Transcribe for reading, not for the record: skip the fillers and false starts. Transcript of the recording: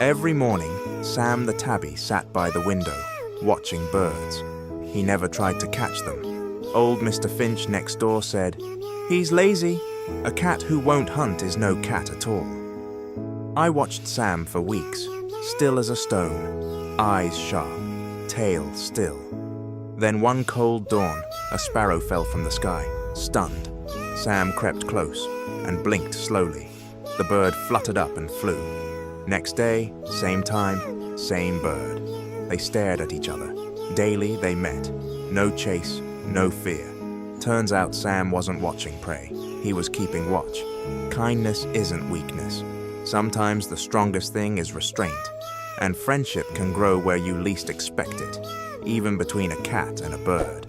Every morning, Sam the tabby sat by the window, watching birds. He never tried to catch them. Old Mr. Finch next door said, "He's lazy. A cat who won't hunt is no cat at all." I watched Sam for weeks, still as a stone, eyes sharp, tail still. Then one cold dawn, a sparrow fell from the sky, stunned. Sam crept close and blinked slowly. The bird fluttered up and flew. Next day, same time, same bird. They stared at each other. Daily they met. No chase, no fear. Turns out Sam wasn't watching prey. He was keeping watch. Kindness isn't weakness. Sometimes the strongest thing is restraint. And friendship can grow where you least expect it, even between a cat and a bird.